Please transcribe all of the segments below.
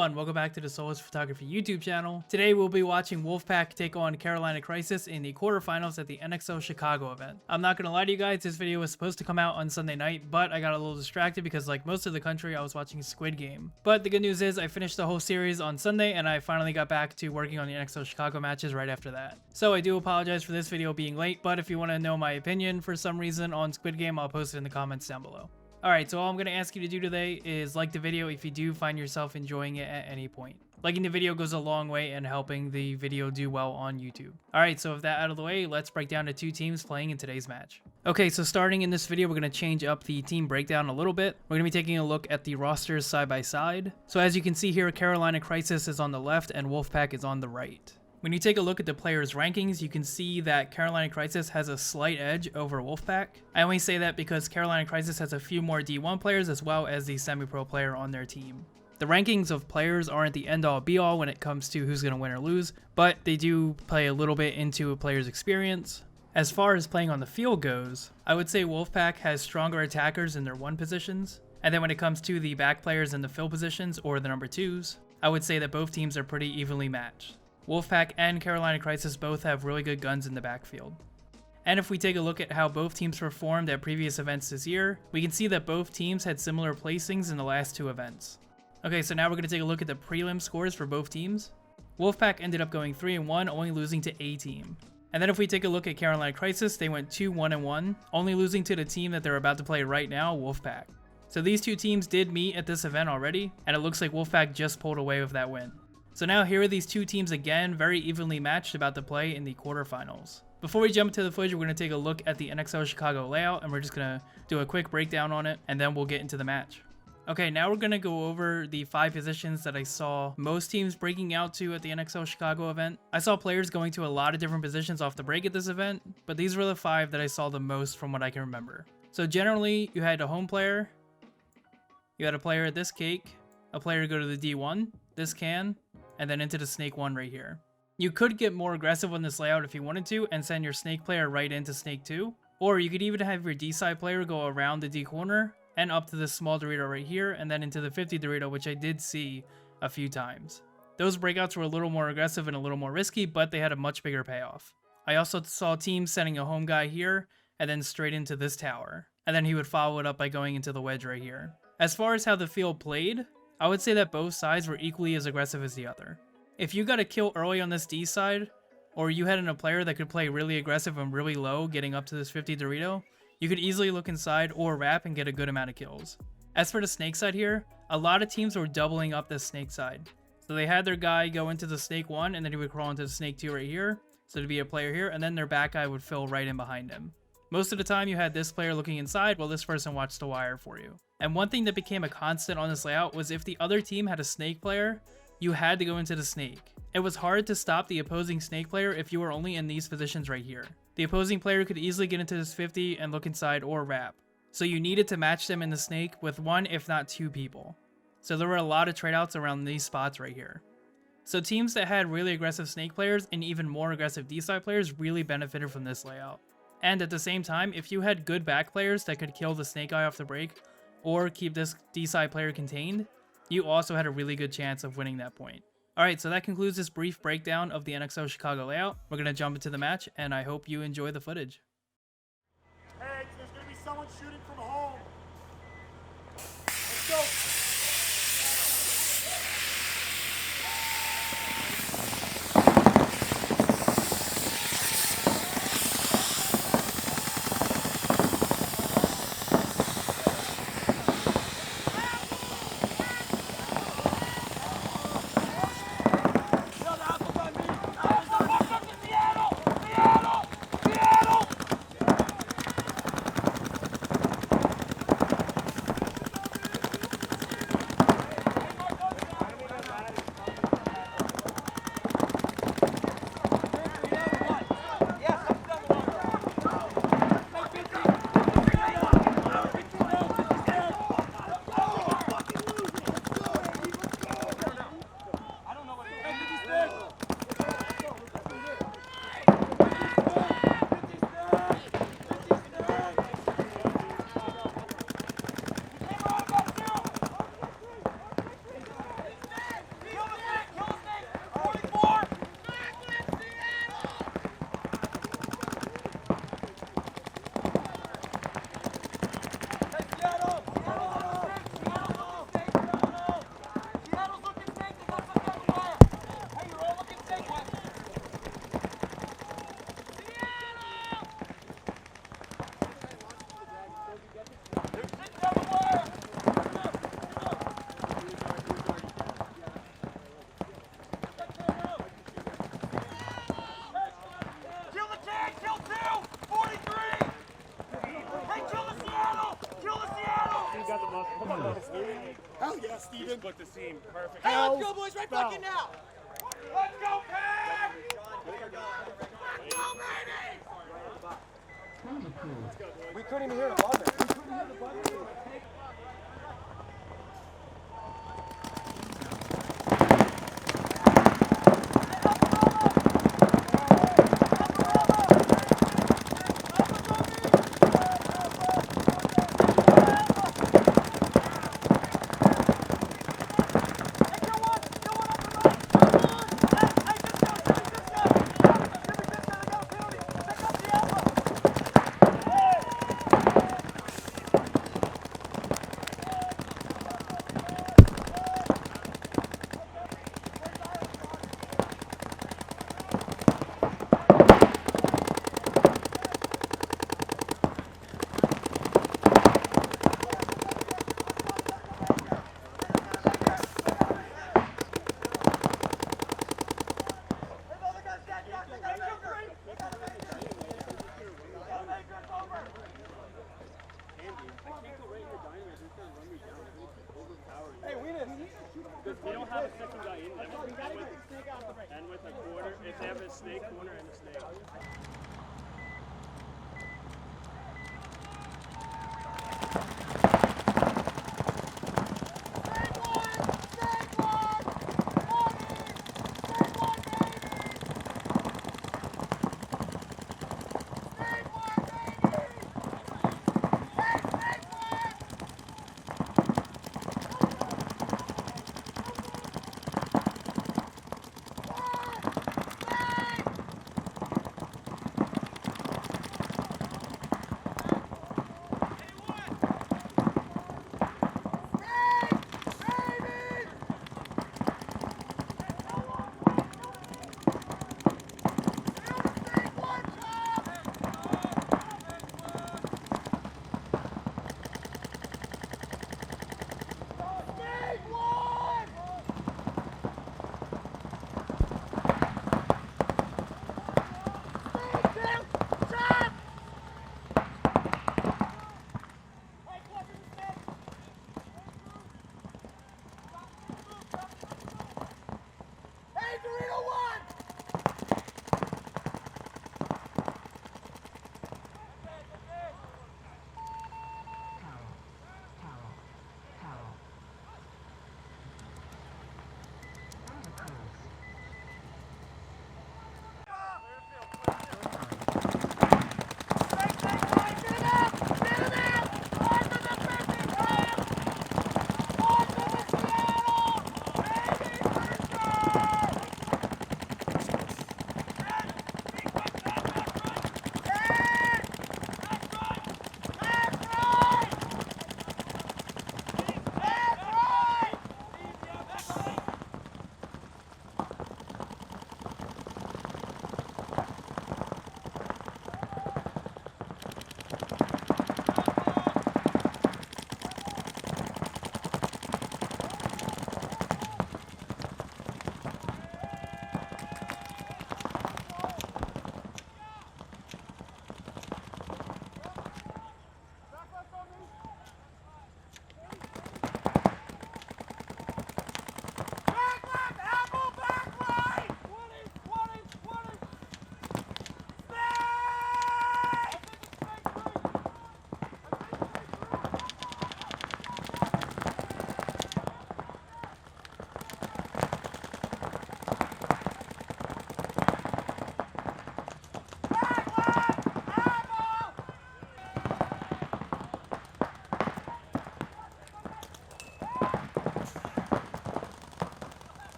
everyone, welcome back to the Soulless Photography YouTube channel. Today we'll be watching Wolfpack take on Carolina Crisis in the quarterfinals at the NXL Chicago event. I'm not gonna lie to you guys, this video was supposed to come out on Sunday night, but I got a little distracted because like most of the country, I was watching Squid Game. But the good news is I finished the whole series on Sunday and I finally got back to working on the NXL Chicago matches right after that. So I do apologize for this video being late, but if you want to know my opinion for some reason on Squid Game, I'll post it in the comments down below. Alright, so all I'm going to ask you to do today is like the video if you do find yourself enjoying it at any point. Liking the video goes a long way in helping the video do well on YouTube. Alright, so with that out of the way, let's break down the two teams playing in today's match. Okay, so starting in this video, we're going to change up the team breakdown a little bit. We're going to be taking a look at the rosters side by side. So as you can see here, Carolina Crisis is on the left and Wolfpack is on the right. When you take a look at the players' rankings, you can see that Carolina Crisis has a slight edge over Wolfpack. I only say that because Carolina Crisis has a few more D1 players as well as the semi-pro player on their team. The rankings of players aren't the end-all be-all when it comes to who's going to win or lose, but they do play a little bit into a player's experience. As far as playing on the field goes, I would say Wolfpack has stronger attackers in their 1 positions, and then when it comes to the back players in the fill positions or the number 2s, I would say that both teams are pretty evenly matched. Wolfpack and Carolina Crisis both have really good guns in the backfield. And if we take a look at how both teams performed at previous events this year, we can see that both teams had similar placings in the last 2 events. Okay, so now we're going to take a look at the prelim scores for both teams. Wolfpack ended up going 3-1, only losing to A-Team. And then if we take a look at Carolina Crisis, they went 2-1-1, only losing to the team that they're about to play right now, Wolfpack. So these two teams did meet at this event already, and it looks like Wolfpack just pulled away with that win. So now here are these two teams again, very evenly matched, about to play in the quarterfinals. Before we jump into the footage, we're going to take a look at the NXL Chicago layout, and we're just going to do a quick breakdown on it, and then we'll get into the match. Okay, now we're going to go over the 5 positions that I saw most teams breaking out to at the NXL Chicago event. I saw players going to a lot of different positions off the break at this event, but these were the 5 that I saw the most from what I can remember. So generally, you had a home player, you had a player at this cake, a player go to the D1, this can, and then into the snake 1 right here. You could get more aggressive on this layout if you wanted to and send your snake player right into snake 2, or you could even have your D side player go around the D corner and up to this small Dorito right here and then into the 50 Dorito, which I did see a few times. Those breakouts were a little more aggressive and a little more risky, but they had a much bigger payoff. I also saw teams sending a home guy here and then straight into this tower, and then he would follow it up by going into the wedge right here. As far as how the field played, I would say that both sides were equally as aggressive as the other. If you got a kill early on this D side, or you had a player that could play really aggressive and really low getting up to this 50 Dorito, you could easily look inside or wrap and get a good amount of kills. As for the snake side here, a lot of teams were doubling up this snake side. So they had their guy go into the snake 1 and then he would crawl into the snake 2 right here, so to be a player here, and then their back guy would fill right in behind him. Most of the time you had this player looking inside while this person watched the wire for you. And one thing that became a constant on this layout was if the other team had a snake player, you had to go into the snake. It was hard to stop the opposing snake player if you were only in these positions right here. The opposing player could easily get into this 50 and look inside or wrap. So you needed to match them in the snake with 1 if not 2 people. So there were a lot of trade outs around these spots right here. So teams that had really aggressive snake players and even more aggressive D-side players really benefited from this layout. And at the same time, if you had good back players that could kill the snake guy off the break, or keep this D-side player contained, you also had a really good chance of winning that point. Alright, so that concludes this brief breakdown of the NXL Chicago layout. We're going to jump into the match, and I hope you enjoy the footage. Hey, there's going to be someone shooting from home. Let's go. overlook the seam. Perfect. Hey, let's go, boys, right fucking now! Let's go, Pack! We couldn't even hear the buzzer. We couldn't hear the buzzer. We don't have a second guy in there. And with a quarter, if they have a snake corner and a snake.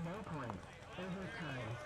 No points. Overtime.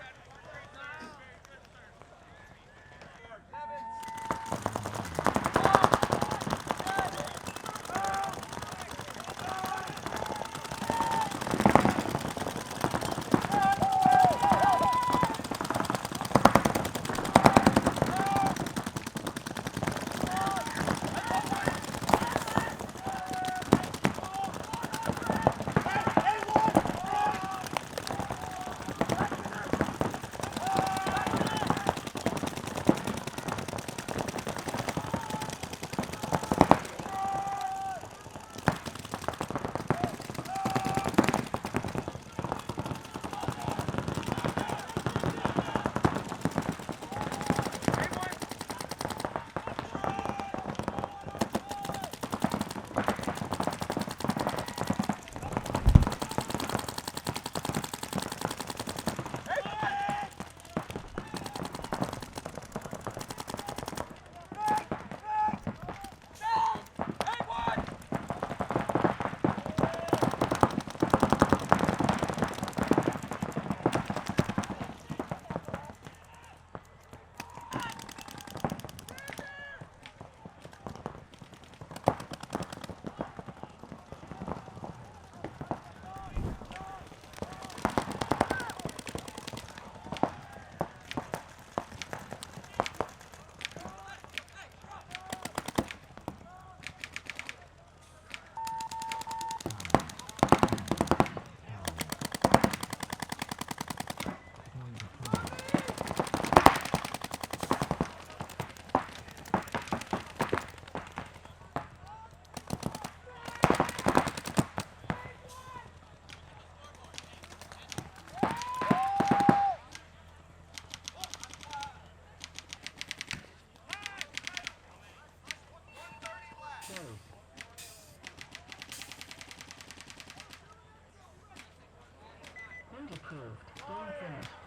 And approved. Game finished.